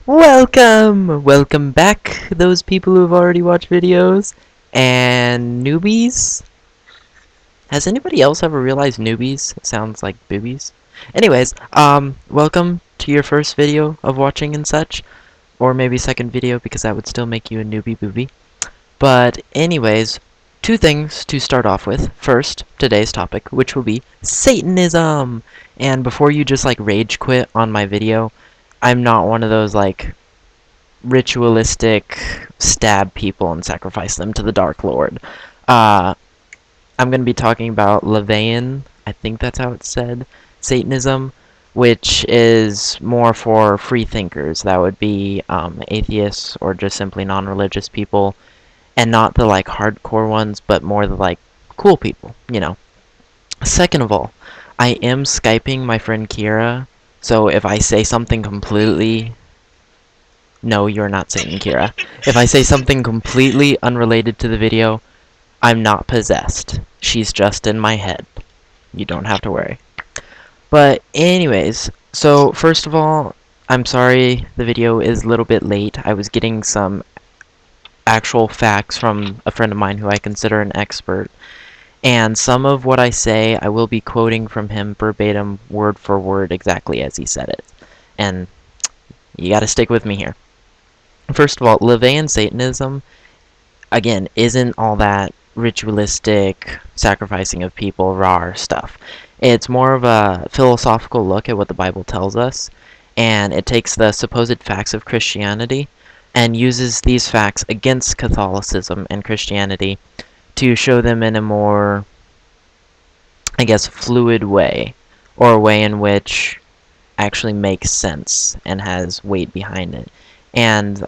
Welcome back, those people who've already watched videos, and newbies. Has anybody else ever realized newbies sounds like boobies? Anyways, welcome to your first video of watching and such, or maybe second video because that would still make you a newbie booby. But anyways, two things to start off with. First, today's topic, which will be Satanism. And before you just like rage quit on my video, I'm not one of those like ritualistic stab people and sacrifice them to the Dark Lord. Uh, I'm going to be talking about Laveyan, I think that's how it's said, Satanism, which is more for free thinkers. That would be atheists or just simply non-religious people, and not the like hardcore ones, but more the like cool people, you know. Second of all, I am Skyping my friend Kira, so if I say something completely no, you're not Satan, Kira. If I say something completely unrelated to the video, I'm not possessed. She's just in my head. You don't have to worry. But anyways, so first of all, I'm sorry the video is a little bit late. I was getting some actual facts from a friend of mine who I consider an expert. And some of what I say, I will be quoting from him verbatim, word for word, exactly as he said it. And you gotta stick with me here. First of all, Laveyan Satanism, again, isn't all that ritualistic sacrificing of people, raw stuff. It's more of a philosophical look at what the Bible tells us, and it takes the supposed facts of Christianity and uses these facts against Catholicism and Christianity to show them in a more, I guess, fluid way, or a way in which actually makes sense and has weight behind it. And,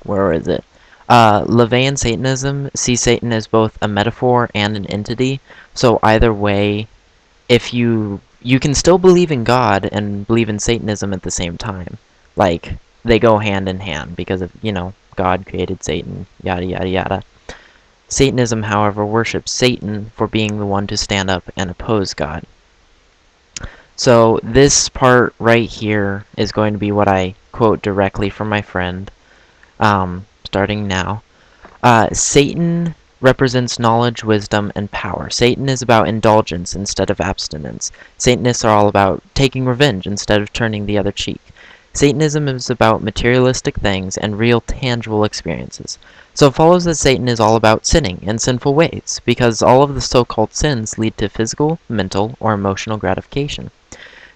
where is it? Laveyan Satanism sees Satan as both a metaphor and an entity, so either way, if you can still believe in God and believe in Satanism at the same time. Like, they go hand in hand, because of, God created Satan, yada yada yada. Satanism, however, worships Satan for being the one to stand up and oppose God. So this part right here is going to be what I quote directly from my friend, starting now. Satan represents knowledge, wisdom, and power. Satan is about indulgence instead of abstinence. Satanists are all about taking revenge instead of turning the other cheek. Satanism is about materialistic things and real tangible experiences. So it follows that Satan is all about sinning in sinful ways, because all of the so-called sins lead to physical, mental, or emotional gratification.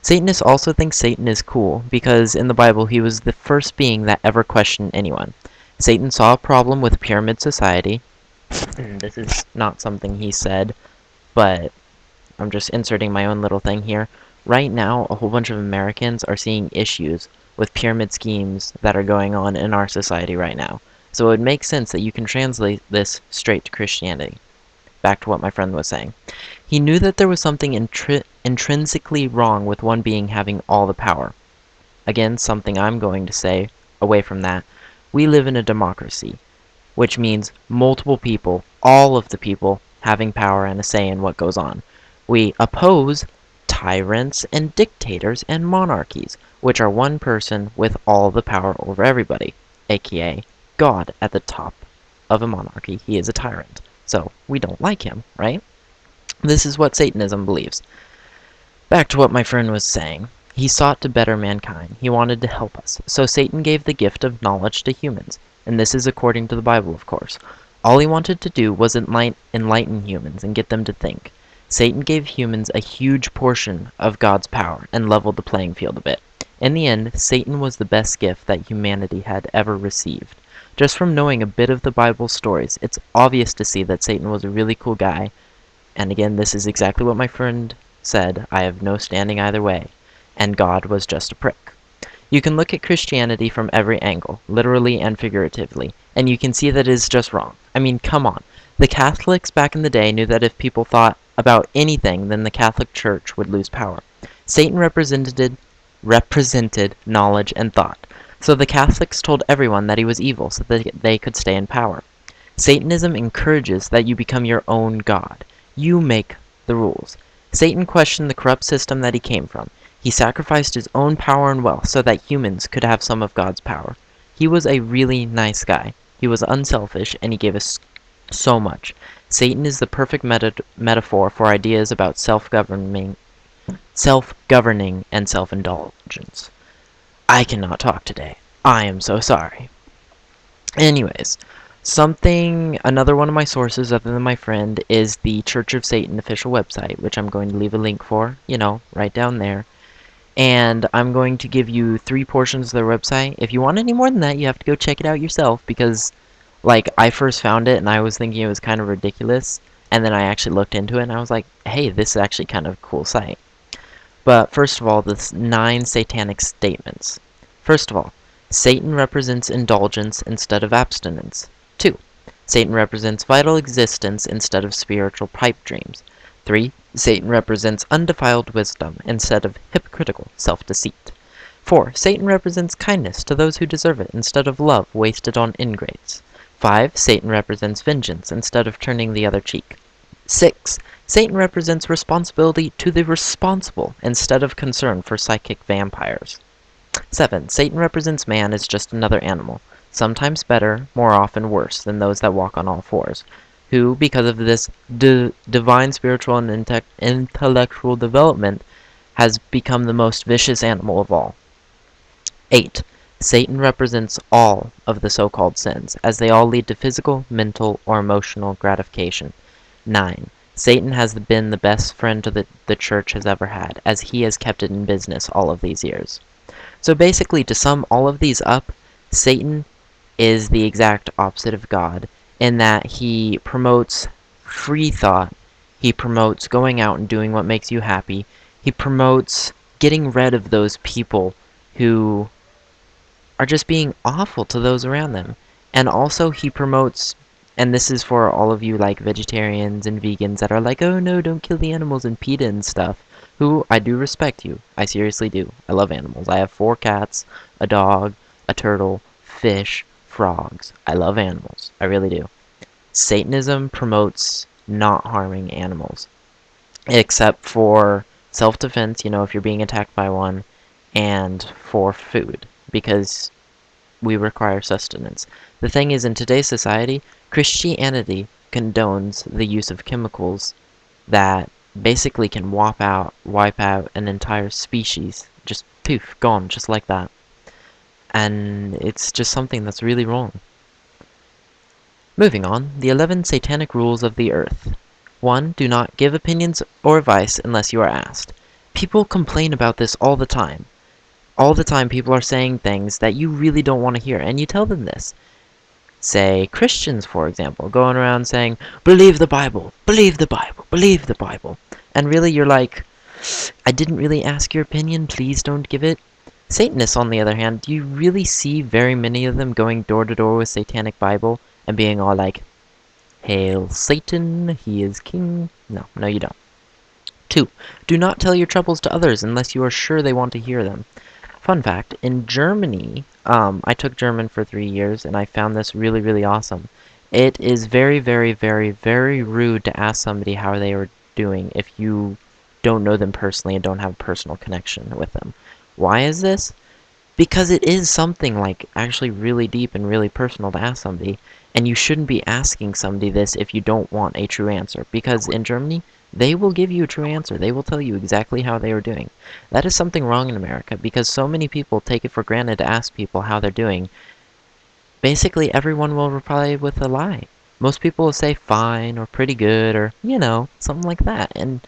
Satanists also think Satan is cool, because in the Bible he was the first being that ever questioned anyone. Satan saw a problem with pyramid society. This is not something he said, but I'm just inserting my own little thing here. Right now, a whole bunch of Americans are seeing issues with pyramid schemes that are going on in our society right now. So it would make sense that you can translate this straight to Christianity. Back to what my friend was saying. He knew that there was something intrinsically wrong with one being having all the power. Again, something I'm going to say, away from that. We live in a democracy, which means multiple people, all of the people, having power and a say in what goes on. We oppose tyrants and dictators and monarchies, which are one person with all the power over everybody, aka God at the top of a monarchy. He is a tyrant. So we don't like him, right? This is what Satanism believes. Back to what my friend was saying. He sought to better mankind. He wanted to help us. So Satan gave the gift of knowledge to humans. And this is according to the Bible, of course. All he wanted to do was enlighten humans and get them to think. Satan gave humans a huge portion of God's power and leveled the playing field a bit. In the end, Satan was the best gift that humanity had ever received. Just from knowing a bit of the Bible's stories, it's obvious to see that Satan was a really cool guy. And again, this is exactly what my friend said. I have no standing either way. And God was just a prick. You can look at Christianity from every angle, literally and figuratively, and you can see that it is just wrong. I mean, come on. The Catholics back in the day knew that if people thought about anything, then the Catholic Church would lose power. Satan represented knowledge and thought. So the Catholics told everyone that he was evil so that they could stay in power. Satanism encourages that you become your own god. You make the rules. Satan questioned the corrupt system that he came from. He sacrificed his own power and wealth so that humans could have some of God's power. He was a really nice guy. He was unselfish, and he gave us so much. Satan is the perfect metaphor for ideas about self-governing and self-indulgence. I cannot talk today. I am so sorry. Anyways, another one of my sources other than my friend is the Church of Satan official website, which I'm going to leave a link for, right down there. And I'm going to give you 3 portions of their website. If you want any more than that, you have to go check it out yourself, because, like, I first found it and I was thinking it was kind of ridiculous, and then I actually looked into it and I was like, hey, this is actually kind of a cool site. But first of all, the 9 satanic statements. First of all, Satan represents indulgence instead of abstinence. 2. Satan represents vital existence instead of spiritual pipe dreams. 3. Satan represents undefiled wisdom instead of hypocritical self-deceit. 4. Satan represents kindness to those who deserve it instead of love wasted on ingrates. 5. Satan represents vengeance instead of turning the other cheek. 6. Satan represents responsibility to the responsible instead of concern for psychic vampires. 7. Satan represents man as just another animal, sometimes better, more often worse than those that walk on all fours, who, because of this divine spiritual and intellectual development, has become the most vicious animal of all. 8. Satan represents all of the so-called sins, as they all lead to physical, mental, or emotional gratification. 9. Satan has been the best friend the church has ever had, as he has kept it in business all of these years. So basically, to sum all of these up, Satan is the exact opposite of God, in that he promotes free thought, he promotes going out and doing what makes you happy, he promotes getting rid of those people who are just being awful to those around them. And also he promotes, and this is for all of you like vegetarians and vegans that are like, oh no, don't kill the animals and PETA and stuff, who, I do respect you. I seriously do. I love animals. I have 4 cats, a dog, a turtle, fish, frogs. I love animals. I really do. Satanism promotes not harming animals, except for self-defense, if you're being attacked by one, and for food, because we require sustenance. The thing is, in today's society, Christianity condones the use of chemicals that basically can wipe out an entire species. Just poof, gone, just like that. And it's just something that's really wrong. Moving on, the 11 satanic rules of the earth. 1. Do not give opinions or advice unless you are asked. People complain about this all the time. All the time people are saying things that you really don't want to hear, and you tell them this. Say, Christians, for example, going around saying, believe the Bible, believe the Bible, believe the Bible. And really you're like, I didn't really ask your opinion, please don't give it. Satanists, on the other hand, do you really see very many of them going door to door with Satanic Bible and being all like, Hail Satan, he is king? No, you don't. 2. Do not tell your troubles to others unless you are sure they want to hear them. Fun fact, in Germany, I took German for 3 years, and I found this really, really awesome. It is very, very, very, very rude to ask somebody how they are doing if you don't know them personally and don't have a personal connection with them. Why is this? Because it is something like actually really deep and really personal to ask somebody, and you shouldn't be asking somebody this if you don't want a true answer, because in Germany, they will give you a true answer. They will tell you exactly how they are doing. That is something wrong in America, because so many people take it for granted to ask people how they're doing. Basically, everyone will reply with a lie. Most people will say fine, or pretty good, or, something like that, and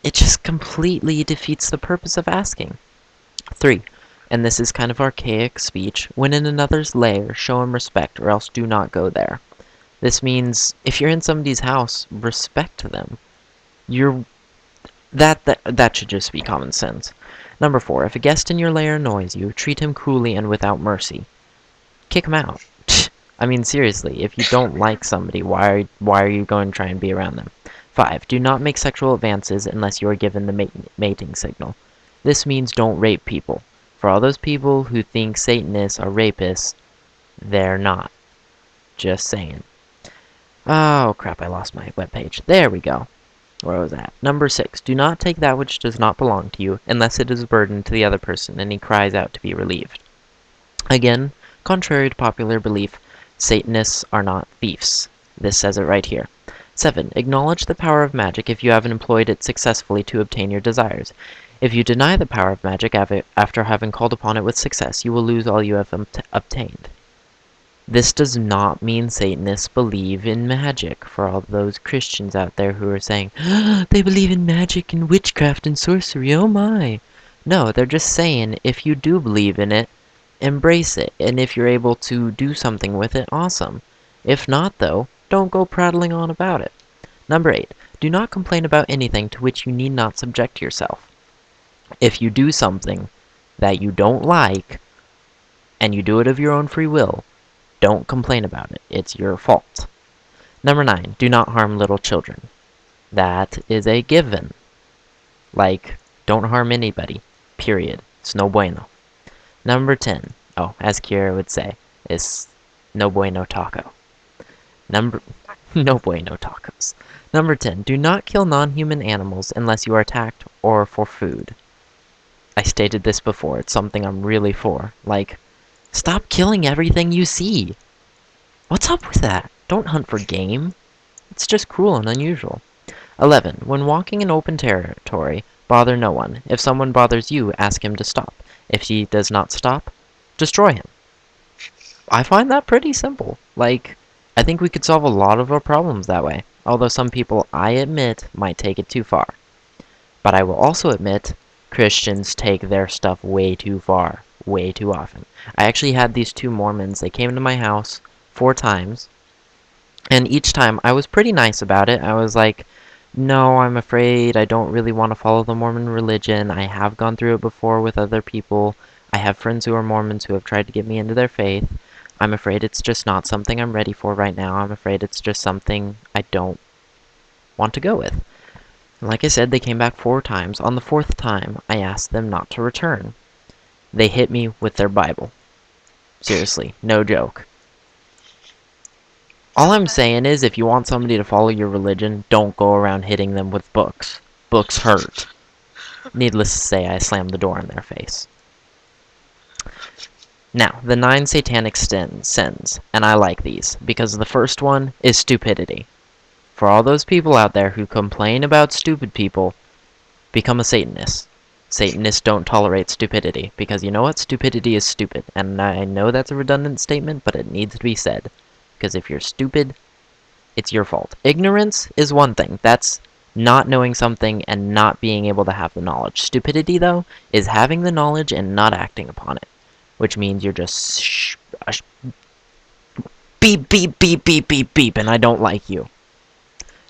it just completely defeats the purpose of asking. 3. And this is kind of archaic speech. When in another's lair, show him respect, or else do not go there. This means, if you're in somebody's house, respect them. That should just be common sense. Number 4. If a guest in your lair annoys you, treat him cruelly and without mercy. Kick him out. I mean, seriously, if you don't like somebody, why are you going to try and be around them? 5. Do not make sexual advances unless you are given the mating signal. This means don't rape people. For all those people who think Satanists are rapists, they're not. Just saying. Oh, crap, I lost my webpage. There we go. Where was that? Number 6. Do not take that which does not belong to you, unless it is a burden to the other person, and he cries out to be relieved. Again, contrary to popular belief, Satanists are not thieves. This says it right here. 7. Acknowledge the power of magic if you haven't employed it successfully to obtain your desires. If you deny the power of magic after having called upon it with success, you will lose all you have obtained. This does not mean Satanists believe in magic, for all those Christians out there who are saying, they believe in magic and witchcraft and sorcery, oh my. No, they're just saying, if you do believe in it, embrace it, and if you're able to do something with it, awesome. If not, though, don't go prattling on about it. Number 8. Do not complain about anything to which you need not subject yourself. If you do something that you don't like, and you do it of your own free will, don't complain about it. It's your fault. Number 9. Do not harm little children. That is a given. Like, don't harm anybody. Period. It's no bueno. Number 10. Oh, as Kira would say, is no bueno taco. No bueno tacos. Number 10. Do not kill non-human animals unless you are attacked or for food. I stated this before. It's something I'm really for. Like, stop killing everything you see. What's up with that? Don't hunt for game. It's just cruel and unusual. 11. When walking in open territory, bother no one. If someone bothers you, ask him to stop. If he does not stop, destroy him. I find that pretty simple. Like, I think we could solve a lot of our problems that way. Although some people, I admit, might take it too far. But I will also admit, Christians take their stuff way too far, way too often. I actually had these 2 Mormons. They came to my house 4 times, and each time I was pretty nice about it. I was like, no, I'm afraid I don't really want to follow the Mormon religion. I have gone through it before with other people. I have friends who are Mormons who have tried to get me into their faith. I'm afraid it's just not something I'm ready for right now. I'm afraid it's just something I don't want to go with. Like I said, they came back 4 times. On the 4th time, I asked them not to return. They hit me with their Bible. Seriously, no joke. All I'm saying is, if you want somebody to follow your religion, don't go around hitting them with books. Books hurt. Needless to say, I slammed the door in their face. Now, the 9 satanic sins, and I like these, because the first one is stupidity. For all those people out there who complain about stupid people, become a Satanist. Satanists don't tolerate stupidity, because you know what? Stupidity is stupid. And I know that's a redundant statement, but it needs to be said. Because if you're stupid, it's your fault. Ignorance is one thing. That's not knowing something and not being able to have the knowledge. Stupidity, though, is having the knowledge and not acting upon it. Which means you're just beep, beep, beep, beep, beep, beep, and I don't like you.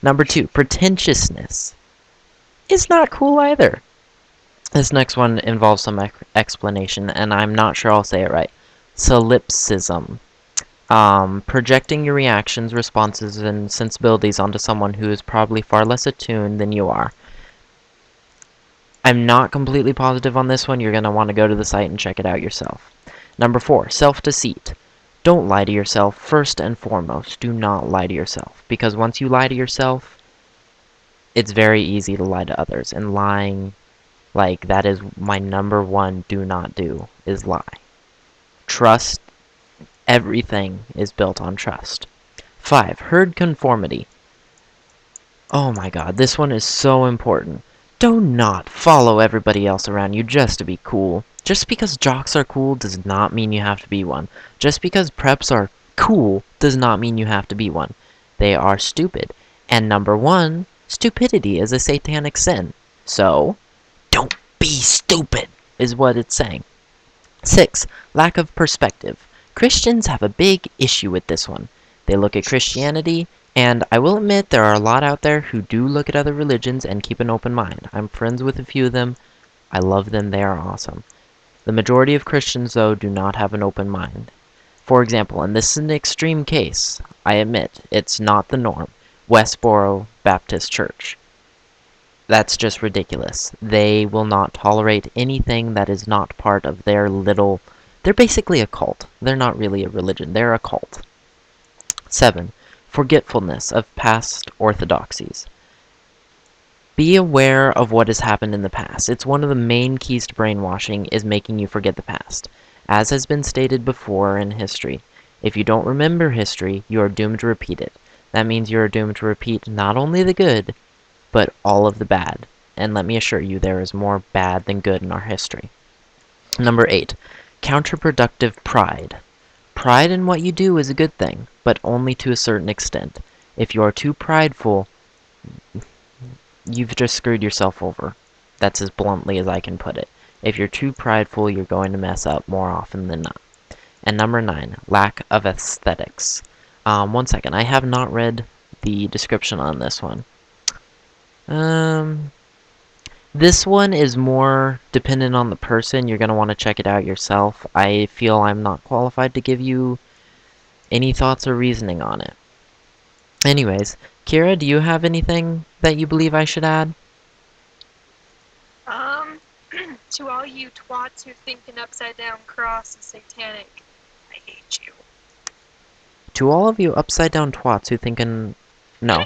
Number 2, pretentiousness is not cool either. This next one involves some explanation, and I'm not sure I'll say it right. Solipsism. Projecting your reactions, responses, and sensibilities onto someone who is probably far less attuned than you are. I'm not completely positive on this one. You're going to want to go to the site and check it out yourself. Number 4, self-deceit. Don't lie to yourself. First and foremost, do not lie to yourself. Because once you lie to yourself, it's very easy to lie to others. And lying, like, that is my number 1 do not do, is lie. Trust. Everything is built on trust. 5, herd conformity. Oh my god, this one is so important. Do not follow everybody else around you just to be cool. Just because jocks are cool does not mean you have to be one. Just because preps are cool does not mean you have to be one. They are stupid. And number 1, stupidity is a satanic sin. So, don't be stupid, is what it's saying. 6, lack of perspective. Christians have a big issue with this one. They look at Christianity, and I will admit there are a lot out there who do look at other religions and keep an open mind. I'm friends with a few of them. I love them. They are awesome. The majority of Christians, though, do not have an open mind. For example, and this is an extreme case, I admit, it's not the norm, Westboro Baptist Church. That's just ridiculous. They will not tolerate anything that is not part of their little... They're basically a cult. They're not really a religion. They're a cult. 7, forgetfulness of past orthodoxies. Be aware of what has happened in the past. It's one of the main keys to brainwashing is making you forget the past. As has been stated before in history, if you don't remember history, you are doomed to repeat it. That means you are doomed to repeat not only the good, but all of the bad. And let me assure you, there is more bad than good in our history. Number 8. Counterproductive pride. Pride in what you do is a good thing, but only to a certain extent. If you are too prideful, you've just screwed yourself over. That's as bluntly as I can put it. If you're too prideful, you're going to mess up more often than not. And number 9, lack of aesthetics. One second, I have not read the description on this one. This one is more dependent on the person. You're going to want to check it out yourself. I feel I'm not qualified to give you any thoughts or reasoning on it. Anyways, Kira, do you have anything that you believe I should add? To all you twats who think an upside down cross is satanic, I hate you. To all of you upside down twats who think an... No,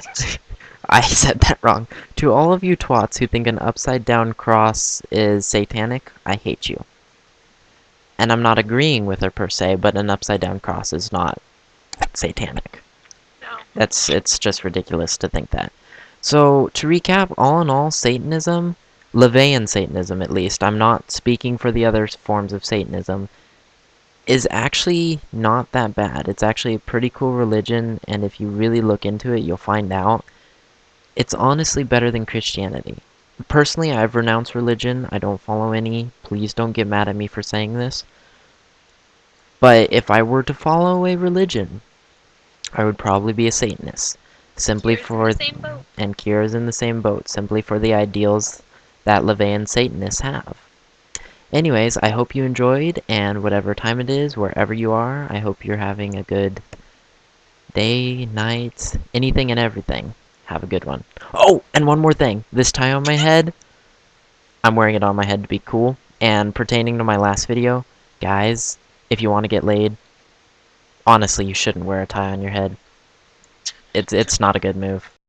I said that wrong. To all of you twats who think an upside down cross is satanic, I hate you. And I'm not agreeing with her per se, but an upside down cross is not satanic. No. It's just ridiculous to think that. So, to recap, all in all, Satanism, Laveyan Satanism at least, I'm not speaking for the other forms of Satanism, is actually not that bad. It's actually a pretty cool religion, and if you really look into it, you'll find out it's honestly better than Christianity. Personally, I've renounced religion. I don't follow any. Please don't get mad at me for saying this. But if I were to follow a religion, I would probably be a Satanist. Simply for... And Kira's in the same boat. Simply for the ideals that Laveyan Satanists have. Anyways, I hope you enjoyed, and whatever time it is, wherever you are, I hope you're having a good day, night, anything and everything. Have a good one. Oh, and one more thing. This tie on my head, I'm wearing it on my head to be cool. And pertaining to my last video, guys, if you want to get laid, honestly, you shouldn't wear a tie on your head. It's not a good move.